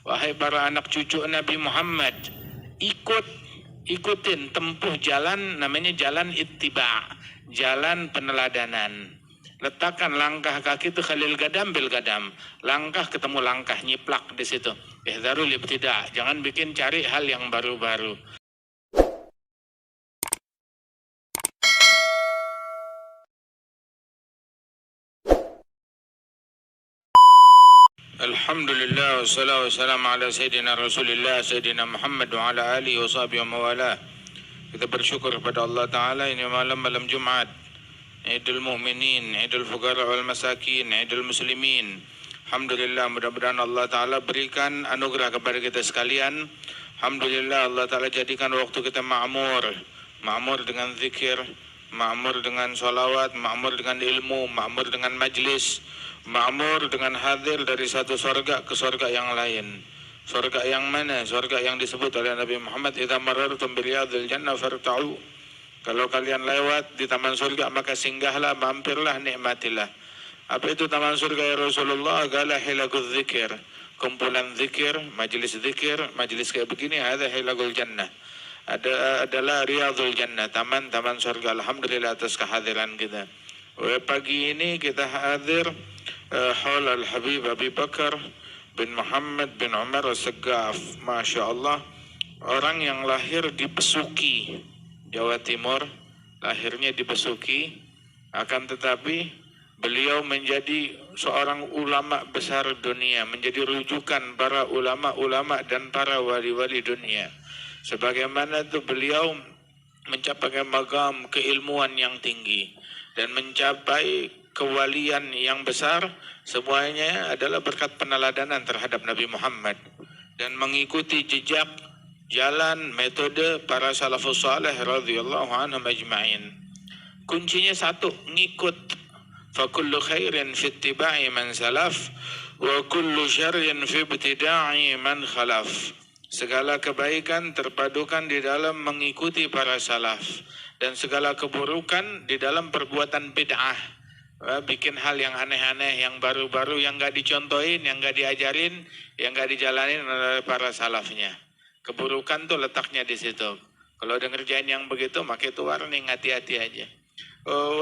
Wahai para anak cucu Nabi Muhammad, ikutin tempuh jalan namanya jalan ittiba, jalan peneladanan. Letakkan langkah kaki itu khalil gadam bil gadam. Langkah ketemu langkah, nyiplak di situ. Ihdzarul ibtida, jangan bikin cari hal yang baru-baru. Alhamdulillah wassalatu wassalamu ala sayyidina Rasulillah sayyidina Muhammad wa ala alihi wa sahbihi wa mawalah. Kita bersyukur kepada Allah Ta'ala ini malam Jumat, Idul Mu'minin, Idul Fuqara wal Masakin, Idul Muslimin. Alhamdulillah, mudah-mudahan Allah Ta'ala berikan anugerah kepada kita sekalian. Alhamdulillah, Allah Ta'ala jadikan waktu kita ma'mur dengan zikir, ma'mur dengan sholawat, ma'mur dengan ilmu, ma'mur dengan majlis, ma'mur dengan hadir dari satu surga ke surga yang lain. Surga yang mana? Surga yang disebut oleh Nabi Muhammad, idza marartum bi riyadil jannah farta'u. Kalau kalian lewat di taman surga maka singgahlah, mampirlah, nikmatilah. Apa itu taman surga ya Rasulullah? Qala hilaquz zikir. Kumpulan zikir, majlis kayak begini, ada hilaqul jannah. Adalah riyadul jannah, taman-taman surga. Alhamdulillah atas kehadiran kita. Pagi ini kita hadir haul al-Habib Abi Bakar bin Muhammad bin Umar As-Saggaf. Masya Allah, orang yang lahir di Besuki, Jawa Timur, lahirnya di Besuki, akan tetapi beliau menjadi seorang ulama besar dunia, menjadi rujukan para ulama-ulama dan para wali-wali dunia. Sebagaimana itu beliau mencapai maqam keilmuan yang tinggi dan mencapai kewalian yang besar, semuanya adalah berkat peneladanan terhadap Nabi Muhammad dan mengikuti jejak jalan metode para salafus salih radhiyallahu anhum ajma'in. Kuncinya satu, ngikut. Fa kullu khairin fi ittiba'i man salaf wa kullu syarrin fi ibtida'i man khalaf. Segala kebaikan terpadukan di dalam mengikuti para salaf dan segala keburukan di dalam perbuatan bid'ah. Bikin hal yang aneh-aneh, yang baru-baru, yang gak dicontohin, yang gak diajarin, yang gak dijalanin oleh para salafnya. Keburukan tuh letaknya di situ. Kalau udah ngerjain yang begitu, maka itu warning, hati-hati aja.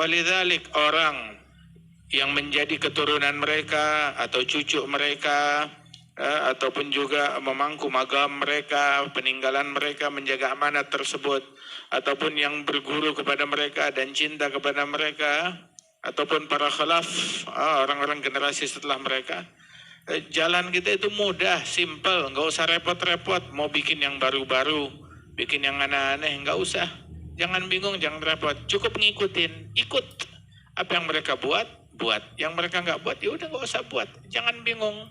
Walidzalik, orang yang menjadi keturunan mereka atau cucu mereka, ataupun juga memangku magam mereka, peninggalan mereka, menjaga amanat tersebut, ataupun yang berguru kepada mereka dan cinta kepada mereka, ataupun para khalaf, orang-orang generasi setelah mereka. Jalan kita itu mudah, simple, nggak usah repot-repot. Mau bikin yang baru-baru, bikin yang aneh-aneh, nggak usah. Jangan bingung, jangan repot. Cukup ngikutin, ikut apa yang mereka buat. Yang mereka nggak buat, ya udah nggak usah buat. Jangan bingung.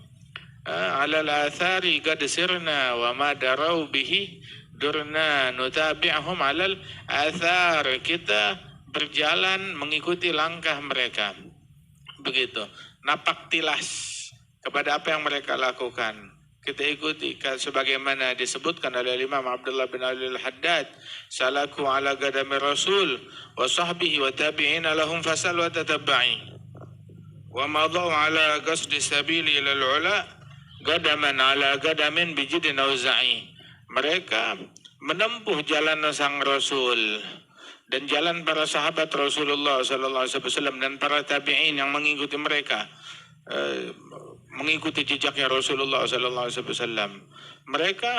Alal athari qad sirna wa ma darau bihi durna nutabi'hum alal athar. Kita berjalan mengikuti langkah mereka. Begitu. Napak tilas kepada apa yang mereka lakukan. Kita ikuti sebagaimana disebutkan oleh Imam Abdullah bin Ali al-Haddad, salaku ala qadami Rasul wa sahbihi wa tabi'ina lahum fasal wa tatabba'i wa madau ala qasdi sabili ila al-ula qadaman ala qadamin bijidin auza'i. Mereka menempuh jalan sang Rasul dan jalan para sahabat Rasulullah sallallahu alaihi wasallam dan para tabi'in yang mengikuti mereka, mengikuti jejaknya Rasulullah sallallahu alaihi wasallam. Mereka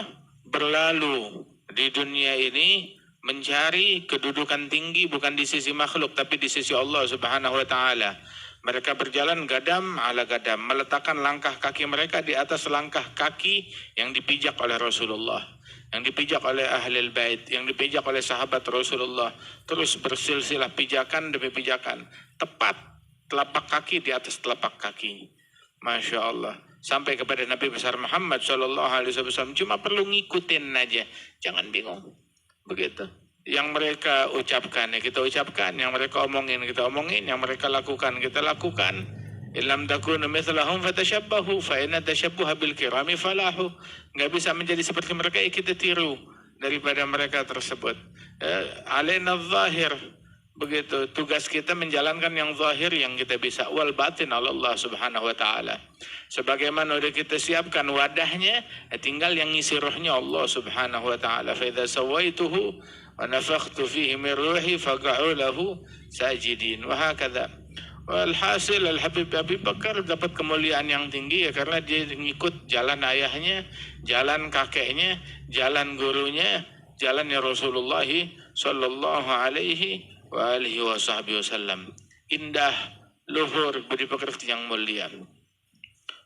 berlalu di dunia ini mencari kedudukan tinggi bukan di sisi makhluk tapi di sisi Allah Subhanahu wa taala. Mereka berjalan gadam ala gadam, meletakkan langkah kaki mereka di atas langkah kaki yang dipijak oleh Rasulullah, yang dipijak oleh Ahlul Bait, yang dipijak oleh sahabat Rasulullah. Terus bersilsilah pijakan demi pijakan, tepat telapak kaki di atas telapak kaki. Masya Allah. Sampai kepada Nabi besar Muhammad Sallallahu Alaihi Wasallam. Cuma perlu ngikutin aja, jangan bingung. Begitu. Yang mereka ucapkan ya kita ucapkan, yang mereka omongin kita omongin, yang mereka lakukan kita lakukan. Illam takunu mithlahum fatashabbahu fa inna tashabbuha bil kirami falahu. Enggak bisa menjadi seperti mereka, ya kita tiru daripada mereka tersebut. Alaina zahir, Begitu tugas kita menjalankan yang zahir yang kita bisa, wal batin ala Allah Subhanahu wa taala. Sebagaimana udah kita siapkan wadahnya, tinggal yang ngisi rohnya Allah Subhanahu wa taala. Fa idza sawaituhu wa nafakhtu fihi min ruhi faq'u lahu sajidin. Wa hakadha. Walhasil Al-Habib Abi Bakar dapat kemuliaan yang tinggi ya karena dia ngikut jalan ayahnya, jalan kakeknya, jalan gurunya, jalannya Rasulullah sallallahu alaihi wa alihi wasallam. Indah, luhur, budi pekerti yang mulia.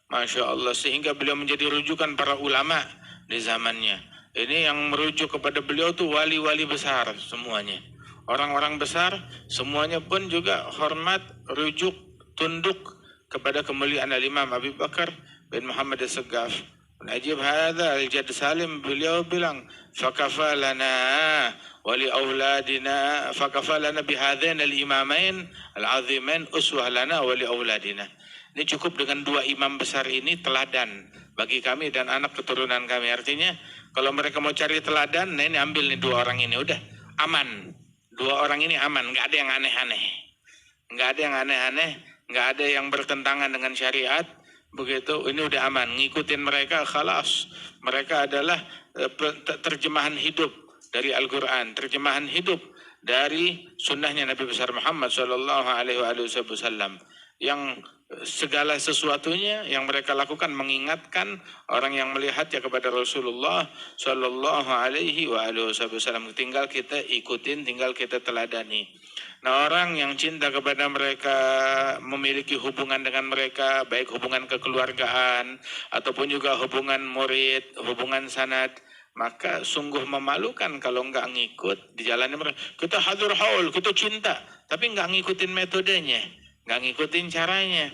Masya Allah, sehingga beliau menjadi rujukan para ulama di zamannya. Ini yang merujuk kepada beliau tuh wali-wali besar semuanya. Orang-orang besar semuanya pun juga hormat, rujuk, tunduk kepada kemuliaan Al-Imam Abi Bakar bin Muhammad As-Saggaf. Najib hadza al-Jadd Salim, beliau bilang fakafalana wali auladina fakafalana bihadain al-imamain al-azimain uswah lana wali auladina. Ini cukup dengan dua imam besar ini teladan bagi kami dan anak keturunan kami. Artinya kalau mereka mau cari teladan, nah ini ambil nih dua orang ini, udah aman. Dua orang ini aman, nggak ada yang aneh-aneh, nggak ada yang aneh-aneh, nggak ada yang bertentangan dengan syariat. Begitu, ini udah aman, ngikutin mereka, khalas. Mereka adalah terjemahan hidup dari Al-Quran, terjemahan hidup dari sunnahnya Nabi besar Muhammad Sallallahu Alaihi Wasallam, yang segala sesuatunya yang mereka lakukan mengingatkan orang yang melihatnya kepada Rasulullah Sallallahu Alaihi Wasallam. Tinggal kita ikutin, tinggal kita teladani. Nah, orang yang cinta kepada mereka, memiliki hubungan dengan mereka, baik hubungan kekeluargaan ataupun juga hubungan murid, hubungan sanad, maka sungguh memalukan kalau enggak ngikut di jalannya mereka. Kita hadur haul, kita cinta, tapi enggak ngikutin metodenya, enggak ngikutin caranya.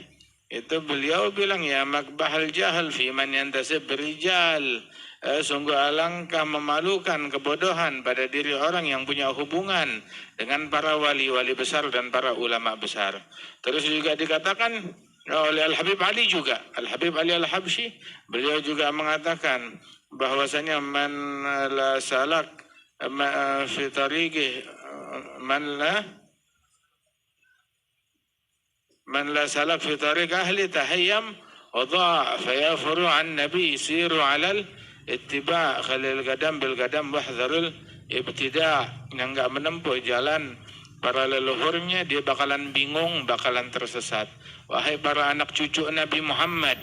Itu beliau bilang ya makbahal jahal fi man yantasib berijal. Sungguh alangkah memalukan kebodohan pada diri orang yang punya hubungan dengan para wali-wali besar dan para ulama besar. Terus juga dikatakan oleh Al-Habib Ali juga, Al-Habib Ali Al-Habsyi, beliau juga mengatakan bahwasanya man la salak fi tariqih man la salak fi tariq ahli tahayyam wa dha' fa yafuru an nabi siru 'alal ittiba' khalil gadam bil gadam wahdharul ibtida'. Yang enggak menempuh jalan para leluhurnya dia bakalan bingung, bakalan tersesat. Wahai para anak cucu Nabi Muhammad,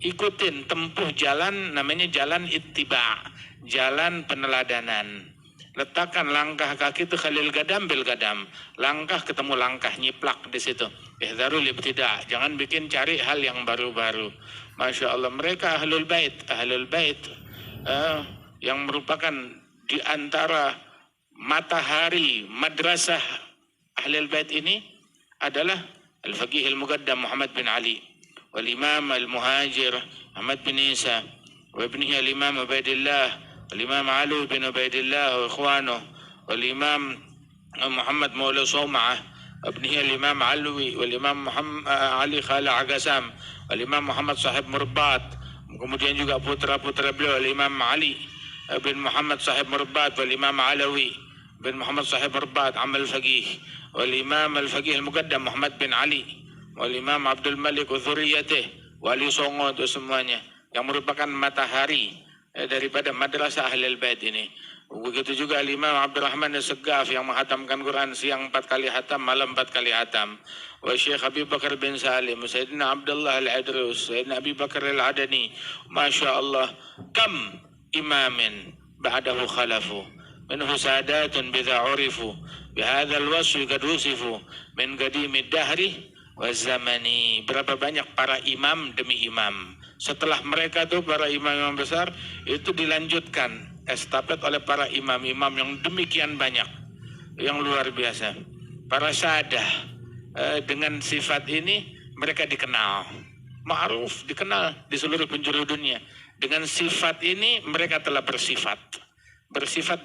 ikutin tempuh jalan namanya jalan ittiba', jalan peneladanan. Letakkan langkah kaki itu khalil gadam bil gadam, langkah ketemu langkah, nyiplak di situ. Ihdzarul ibtida', jangan bikin cari hal yang baru-baru. Masya Allah, mereka ahlul bait yang merupakan di antara matahari madrasah ahlul bait ini adalah Al-Faqih Al-Muqaddam Muhammad bin Ali, wal Imam Al-Muhajir Muhammad bin Isa, wa ibnihi Al-Imam Ubaidillah, wal Imam Ali bin Ubaidillah wa ikhwanuh, wal Imam Muhammad Maula Sawma'ah, ibnihi Al-Imam Alwi, wal Imam Muhammad Ali Khala Agasam, wal Imam Muhammad Sahib Murbat. Kemudian juga putra-putra beliau Al-Imam Ali bin Muhammad Sahib Murbat, wal Imam Alawi bin Muhammad Sahib Murbat Amal Faqih, wal Imam Al-Faqih Al-Muqaddam Muhammad bin Ali, wal Imam Abdul Malik wa dzurriyyatih, wali Songo, itu semuanya yang merupakan matahari daripada madrasah Ahlul Bait ini. Begitu juga Imam Abdurrahman As-Saggaf yang menghatamkan Quran siang 4 kali hatam, malam 4 kali hatam. Wa Syekh Abi Bakar bin Salim, Sayyidina Abdullah Al-Adrus, Sayyidina Abi Bakar Al-Adani. Masya Allah, kam imamin ba'dahu khalafu minhu sadatun bidha urifu bihadha al-wasfi qad usifu min qadimid dahri wa zamani. Berapa banyak para imam demi imam. Setelah mereka tuh para imam-imam besar itu dilanjutkan estafet oleh para imam-imam yang demikian banyak, yang luar biasa. Para sadah dengan sifat ini mereka dikenal, ma'ruf, dikenal di seluruh penjuru dunia. Dengan sifat ini mereka telah bersifat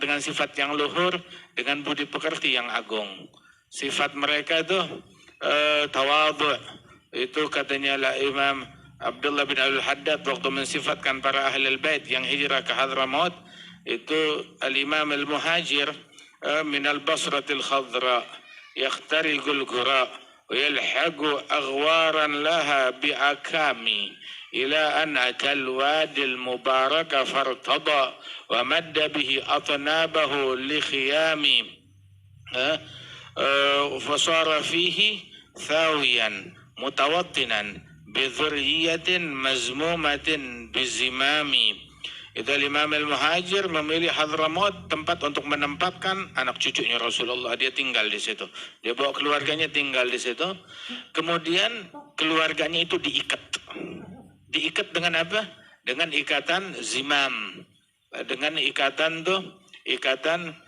dengan sifat yang luhur, dengan budi pekerti yang agung. Sifat mereka itu tawadhu. Itu katanya lah Imam Abdullah bin Al-Haddad waktu mensifatkan para ahlul bait yang hijrah ke Hadramaut, itu Al-Imam Al-Muhajir من البصرة الخضراء يخترق القراء ويلحق أغوارا لها بأكامي إلى أن أتى الوادي المبارك فارتضى ومد به أطنابه لخيام فصار فيه ثاويا متوطنا بذرية مزمومة بزمام. Itu Imam Al-Muhajir memilih Hadramaut tempat untuk menempatkan anak cucunya Rasulullah. Dia tinggal di situ. Dia bawa keluarganya tinggal di situ. Kemudian keluarganya itu diikat. Diikat dengan apa? Dengan ikatan zimam. Dengan ikatan ikatan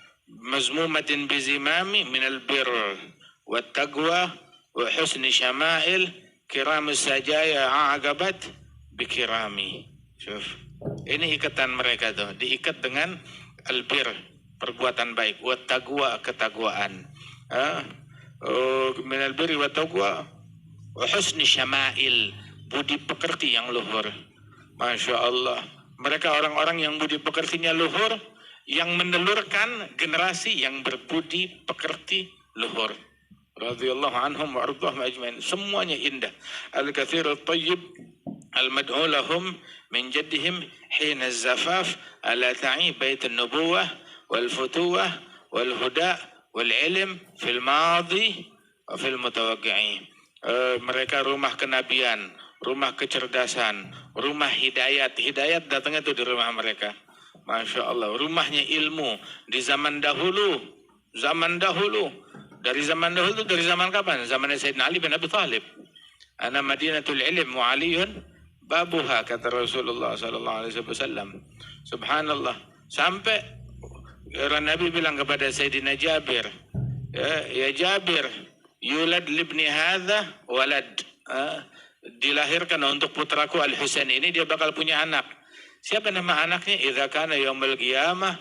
mazmumatin bizimami minal birr wa taqwa wa husni syama'il kiram sajaya a'agabat bikirami. Syuf. Ini ikatan mereka tuh, diikat dengan albir, perbuatan baik, wa taqwa, ketakwaan. Min albir wa taqwa wa husni syama'il, budi pekerti yang luhur. Masya Allah. Mereka orang-orang yang budi pekertinya luhur, yang menelurkan generasi yang berbudi pekerti luhur. Radhiyallahu anhum wa ardhahum ajmain. Semuanya indah. Al-kathir al-tayyib al-mad'u lahum min jaddihim hina az-zafaf ala ta'i bait an-nubuwah wal-futuwah wal-huda wal-ilm fil madi wa fil mutawaqqi'in. Mereka rumah kenabian, rumah kecerdasan, rumah hidayat. Hidayat datangnya itu di rumah mereka. Masya Allah. Rumahnya ilmu di zaman dahulu. Zaman dahulu. Dari zaman dahulu, dari zaman kapan? Zaman Sayyidina Ali bin Abi Thalib. Ana madinatul ilm wa aliyun babuha, kata Rasulullah sallallahu alaihi wasallam. Subhanallah. Sampai Nabi bilang kepada Sayyidina Jabir, ya Jabir, yulad libni hadha walad. Dilahirkan untuk putraku Al-Husain ini, dia bakal punya anak. Siapa nama anaknya? Idza kana yaumul qiyamah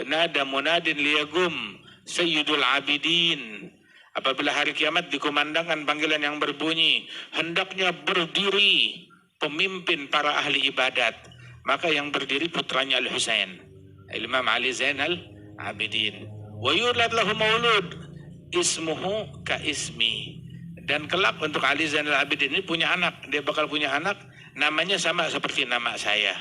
nada munadin liyagum Sayyidul Abidin. Apabila hari kiamat dikumandangkan panggilan yang berbunyi, hendaknya berdiri pemimpin para ahli ibadat. Maka yang berdiri putranya Al-Husain, Imam Ali Zainal Abidin. Wa yulad lahu maulud ismuhu ka ismi. Dan kelak untuk Ali Zainal Abidin ini punya anak. Dia bakal punya anak, namanya sama seperti nama saya.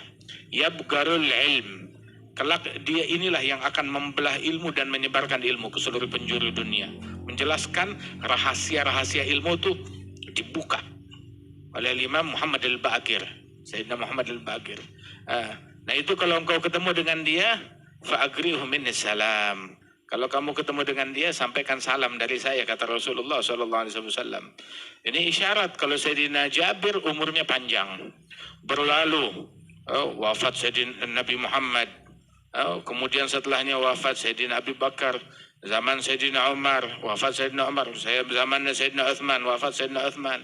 Yabgarul ilm. Kelak dia inilah yang akan membelah ilmu dan menyebarkan ilmu ke seluruh penjuru dunia. Menjelaskan rahasia-rahasia ilmu itu dibuka oleh Imam Muhammad Al-Baqir, Sayyidina Muhammad Al-Baqir. Nah itu kalau engkau ketemu dengan dia, fa'agrihu minni salam. Kalau kamu ketemu dengan dia, sampaikan salam dari saya, kata Rasulullah SAW. Ini isyarat kalau Sayyidina Jabir umurnya panjang. Berlalu wafat Sayyidina Nabi Muhammad. Kemudian setelahnya wafat Sayyidina Abi Bakar. Zaman Sayyidina Umar, wafat Sayyidina Umar. Zamannya Sayyidina Uthman, wafat Sayyidina Uthman.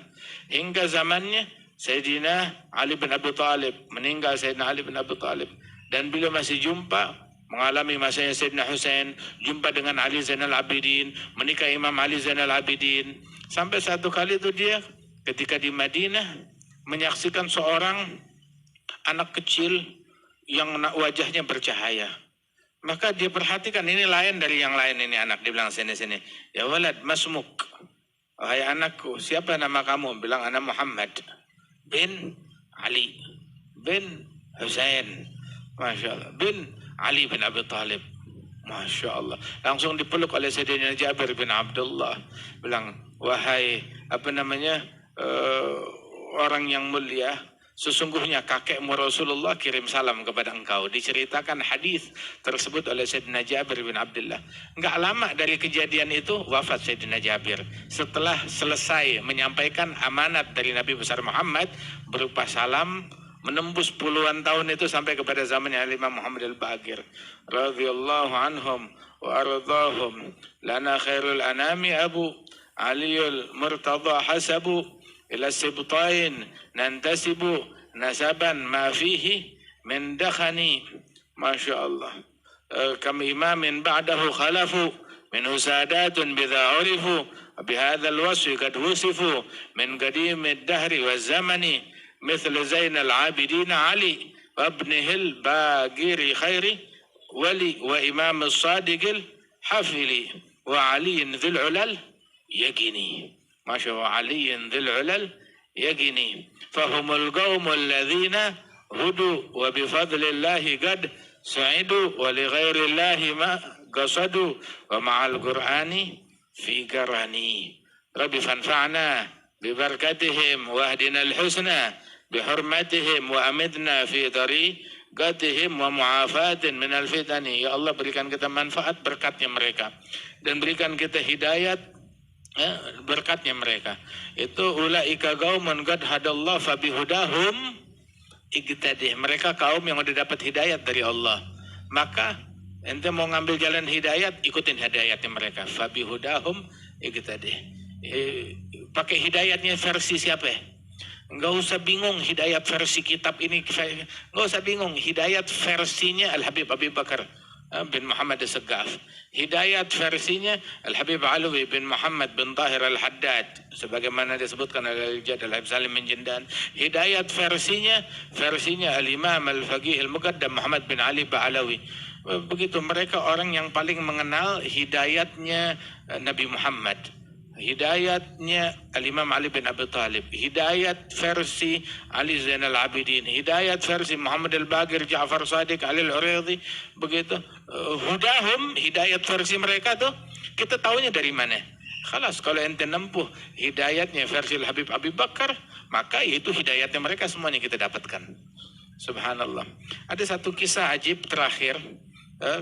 Hingga zamannya Sayyidina Ali bin Abi Thalib. Meninggal Sayyidina Ali bin Abi Thalib. Dan beliau masih jumpa, mengalami masanya Sayyidina Husain, jumpa dengan Ali Zainal Abidin, menikah Imam Ali Zainal Abidin. Sampai satu kali itu dia ketika di Madinah menyaksikan seorang anak kecil yang wajahnya bercahaya. Maka dia perhatikan, ini lain dari yang lain ini anak. Dia bilang sini-sini, ya walad masmuk. Wahai anakku, siapa nama kamu? Bilang anak Muhammad bin Ali bin Husain. Masya Allah. Bin Ali bin Abi Thalib. Masya Allah. Langsung dipeluk oleh Sayyidina Jabir bin Abdullah. Bilang, wahai orang yang mulia, sesungguhnya kakekmu Rasulullah kirim salam kepada engkau. Diceritakan hadis tersebut oleh Sayyidina Jabir bin Abdullah. Enggak lama dari kejadian itu wafat Sayyidina Jabir. Setelah selesai menyampaikan amanat dari Nabi besar Muhammad berupa salam, menembus puluhan tahun itu sampai kepada zamannya Imam Muhammad Al-Baqir. Radhiyallahu anhum wa ardhahum. Lana khairul anami Abu Aliul Murtada hasabu ila sibtain nantasibu nasaban ma fihi min dakhani. Masya Allah. Kami imamin ba'dahu khalafu minhu sadatun bidha urifu bihadha alwasfi kad husifu min qadim ad-dahri wa zamani مثل زين العابدين علي وابنه الباقر خير ولي وإمام الصادق hafili wa aliyin dzul ulal yaqini. Masya Allah, aliyin dzul ulal yaqini. Fahumul qaumul ladzina hudu wa bifadlillahi qad sa'idu wa li ghairillahi ma qasadu wa ma'al qur'ani fi qarani. Rabbi fanfa'na bibarakatihim wahdina al-husna bihurmatihim wa amidna fi tariqatihim wa mu'afatin minal fitani. Ya Allah, berikan kita manfaat berkatnya mereka dan berikan kita hidayat berkatnya mereka. Itu ulaika qaumun qad hadallahu fabihudahum iqtadih. Mereka kaum yang udah dapat hidayat dari Allah. Maka ente mau ngambil jalan hidayat, ikutin hidayatnya mereka. Fabihudahum iqtadih. Pakai hidayatnya versi siapa? Enggak usah bingung hidayat versi kitab ini. Enggak usah bingung. Hidayat versinya Al-Habib Abi Bakar bin Muhammad As-Saggaf. Hidayat versinya Al-Habib Alawi bin Muhammad bin Tahir Al-Haddad, sebagaimana disebutkan oleh Al-Jad Al-Habib Salim bin Jindan. Hidayat versinya Al-Imam Al-Faqih Al-Muqaddam Muhammad bin Ali Ba'alawi. Begitu, mereka orang yang paling mengenal hidayatnya Nabi Muhammad, hidayatnya Al-Imam Ali bin Abi Talib, hidayat versi Ali Zainal Abidin, hidayat versi Muhammad Al-Baqir, Ja'far Sadiq, Ali Al-Uridhi. Begitu, hudahum, hidayat versi mereka tuh kita tahunya dari mana? Khalas, kalau ente nempuh hidayatnya versi Al-Habib Abi Bakar, maka itu hidayatnya mereka semuanya kita dapatkan. Subhanallah. Ada satu kisah ajib terakhir.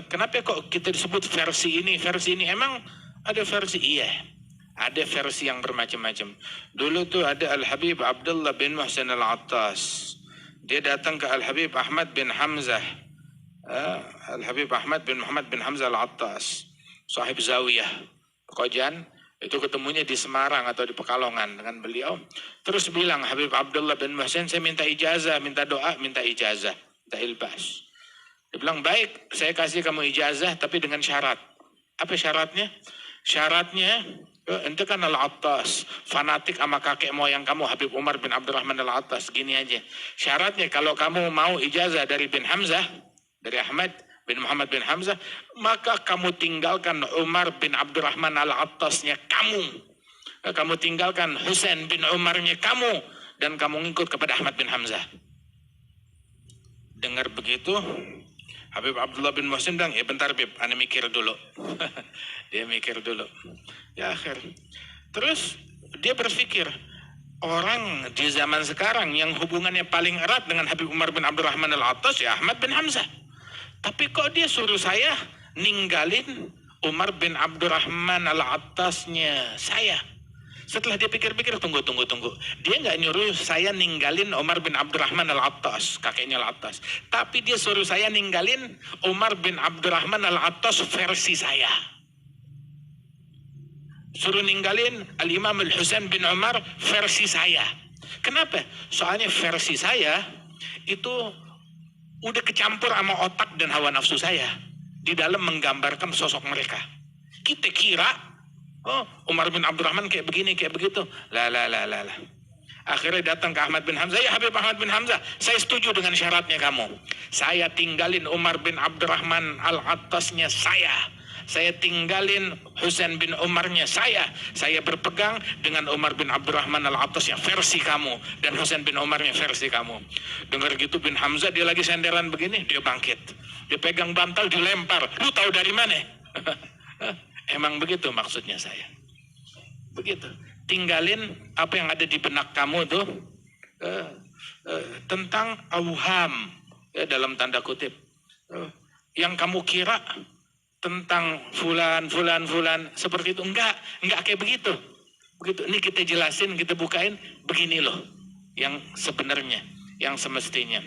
Kenapa kok kita disebut versi ini? Emang ada versi? Iya. Ada versi yang bermacam-macam. Dulu tuh ada Al-Habib Abdullah bin Muhsin Al-Attas. Dia datang ke Al-Habib Ahmad bin Hamzah. Al-Habib Ahmad bin Muhammad bin Hamzah Al-Attas, sahib Zawiyah Kojan. Itu ketemunya di Semarang atau di Pekalongan dengan beliau. Terus bilang, Habib Abdullah bin Muhsin, saya minta ijazah, minta doa, minta ijazah, minta ilbas. Dia bilang, baik, saya kasih kamu ijazah tapi dengan syarat. Apa syaratnya? Syaratnya, ente kan Al-Attas, fanatik sama kakek moyang kamu Habib Umar bin Abdurrahman Al-Attas. Gini aja, syaratnya kalau kamu mau ijazah dari bin Hamzah, dari Ahmad bin Muhammad bin Hamzah, maka kamu tinggalkan Umar bin Abdurrahman Al-Attasnya kamu. Kamu tinggalkan Husain bin Umarnya kamu, dan kamu ngikut kepada Ahmad bin Hamzah. Dengar begitu, Habib Abdullah bin Muhsin bilang, ya bentar Bib, ane mikir dulu. Dia mikir dulu. Ya akhir. Terus dia berpikir, orang di zaman sekarang yang hubungannya paling erat dengan Habib Umar bin Abdurrahman Al-Attas ya Ahmad bin Hamzah. Tapi kok dia suruh saya ninggalin Umar bin Abdurrahman Al-Attasnya saya? Setelah dia pikir-pikir, tunggu. Dia nggak nyuruh saya ninggalin Umar bin Abdurrahman Al-Attas, kakeknya Al-Attas. Tapi dia suruh saya ninggalin Umar bin Abdurrahman Al-Attas versi saya. Suruh ninggalin Al-Imam Al-Husain bin Umar versi saya. Kenapa? Soalnya versi saya itu udah kecampur sama otak dan hawa nafsu saya di dalam menggambarkan sosok mereka. Kita kira, oh Umar bin Abdurrahman kayak begini, kayak begitu. Lah. Akhirnya datang ke Ahmad bin Hamzah, ya Habib Ahmad bin Hamzah, saya setuju dengan syaratnya kamu. Saya tinggalin Umar bin Abdurrahman Al-Attasnya saya tinggalin Husain bin Umarnya saya berpegang dengan Umar bin Abdurrahman Al-Attasnya versi kamu, dan Husain bin Umarnya versi kamu. Dengar gitu bin Hamzah, dia lagi senderan begini, dia bangkit, dia pegang bantal, dilempar. Lu tahu dari mana? Emang begitu maksudnya saya. Begitu. Tinggalin apa yang ada di benak kamu tuh tentang auham, ya, dalam tanda kutip, yang kamu kira tentang fulan seperti itu. Enggak kayak begitu. Ini kita jelasin, kita bukain, begini loh yang sebenarnya, yang semestinya.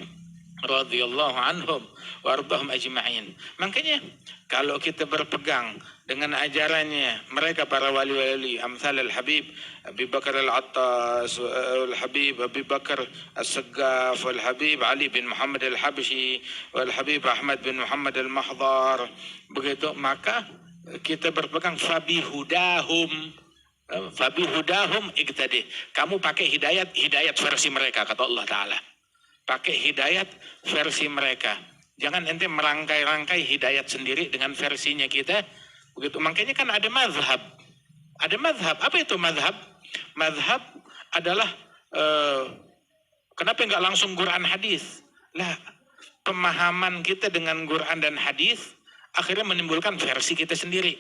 Radhiyallahu anhum wa ardahum ajma'in. Makanya kalau kita berpegang dengan ajarannya mereka, para wali-wali amsal Al-Habib Abi Bakar Al-Attas, Al-Habib Abi Bakar As-Saggaf, Al-Habib Ali bin Muhammad Al-Habshi, Al-Habib Ahmad bin Muhammad Al-Mahdar, begitu, maka kita berpegang fabihudahum iqtadi. Kamu pakai hidayat versi mereka, kata Allah Ta'ala. Pakai hidayat versi mereka. Jangan ente merangkai-rangkai hidayat sendiri dengan versinya kita. Begitu, makanya kan ada mazhab. Ada mazhab. Apa itu mazhab? Mazhab adalah kenapa nggak langsung Quran hadis? Lah, pemahaman kita dengan Quran dan hadis akhirnya menimbulkan versi kita sendiri.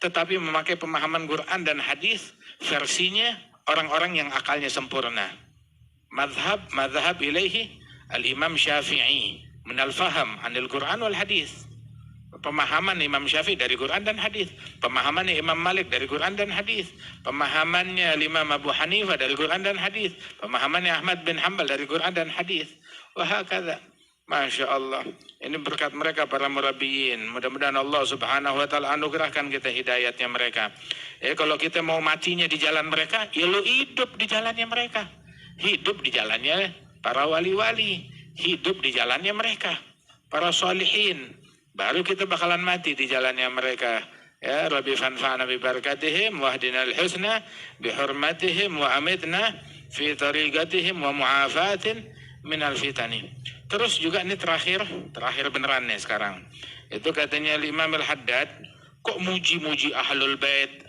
Tetapi memakai pemahaman Quran dan hadis, versinya orang-orang yang akalnya sempurna. Mazhab ilaihi al-Imam Syafi'i min al-faham anil Quran wal hadis. Pemahaman Imam Syafi'i dari Quran dan hadis, pemahamannya Imam Malik dari Quran dan hadis, pemahamannya Imam Abu Hanifah dari Quran dan hadis, pemahamannya Ahmad bin Hanbal dari Quran dan hadis. Wah, kata, Masya Allah, ini berkat mereka para murabbiyin. Mudah-mudahan Allah Subhanahu Wa Taala anugerahkan kita hidayatnya mereka. Kalau kita mau matinya di jalan mereka, ya lo hidup di jalannya mereka, hidup di jalannya para wali-wali, hidup di jalannya mereka, para sholihin. Baru kita bakalan mati di jalannya mereka. Ya Rabbi fanfa'na bi barakatihim wahdinal husna bi hurmatihim wa amitna fi tariqatihim wa mu'afatin minal fitani. Terus juga ini terakhir beneran nih sekarang. Itu katanya Imam Al-Haddad, kok muji-muji Ahlul Bait?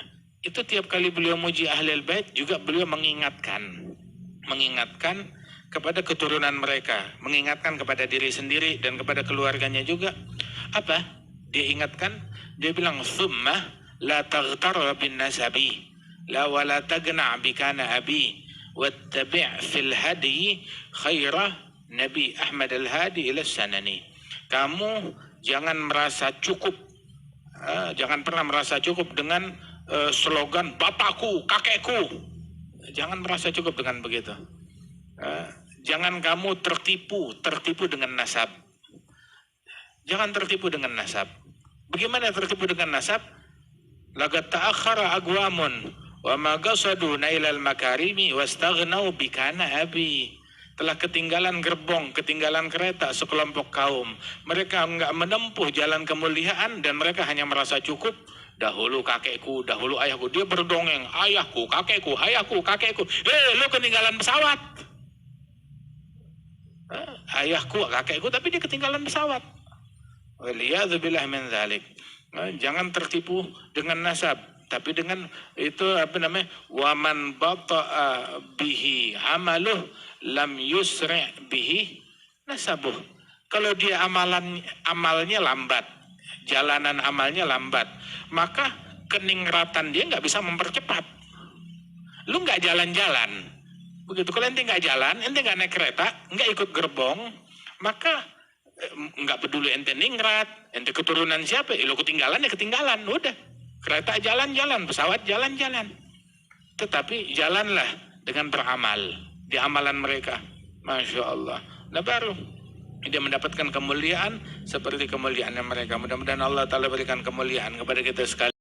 Itu tiap kali beliau muji Ahlul Bait juga beliau mengingatkan kepada keturunan mereka, mengingatkan kepada diri sendiri dan kepada keluarganya juga. Apa? Dia ingatkan, dia bilang summa la taghtar bin nasabi la wala tagna' bi kana abi wattabi' fil hadi khaira Nabi Ahmad al-Hadi ila sanani. Kamu jangan merasa cukup, jangan pernah merasa cukup dengan slogan bapakku, kakekku. Jangan merasa cukup dengan begitu. Jangan kamu tertipu dengan nasab. Jangan tertipu dengan nasab. Bagaimana tertipu dengan nasab? Laqad ta'akhkhara aqwamun wa ma qasadu nailal makarimi wastaghnau bikana abi. Telah ketinggalan gerbong, ketinggalan kereta sekelompok kaum. Mereka enggak menempuh jalan kemuliaan dan mereka hanya merasa cukup. Dahulu kakekku, dahulu ayahku. Dia berdongeng, ayahku, kakekku, ayahku, kakekku. Lu ketinggalan pesawat. Ayahku, kakekku, tapi dia ketinggalan pesawat. Waliyadzubillah min dzalik. Jangan tertipu dengan nasab, tapi dengan itu apa namanya? Waman bata'a bihi amaluh lam yusri' bihi nasabuh. Kalau dia amalnya lambat, jalanan amalnya lambat, maka keningratan dia nggak bisa mempercepat. Lu nggak jalan-jalan, begitu. Kalau ente nggak jalan, ente nggak naik kereta, nggak ikut gerbong, maka nggak peduli ente ningrat, ente keturunan siapa, lo ketinggalan ya ketinggalan, udah. Kereta jalan-jalan, pesawat jalan-jalan. Tetapi jalanlah dengan beramal di amalan mereka, Masya Allah. Nah baru dia mendapatkan kemuliaan seperti kemuliaannya mereka. Mudah-mudahan Allah Ta'ala berikan kemuliaan kepada kita sekalian.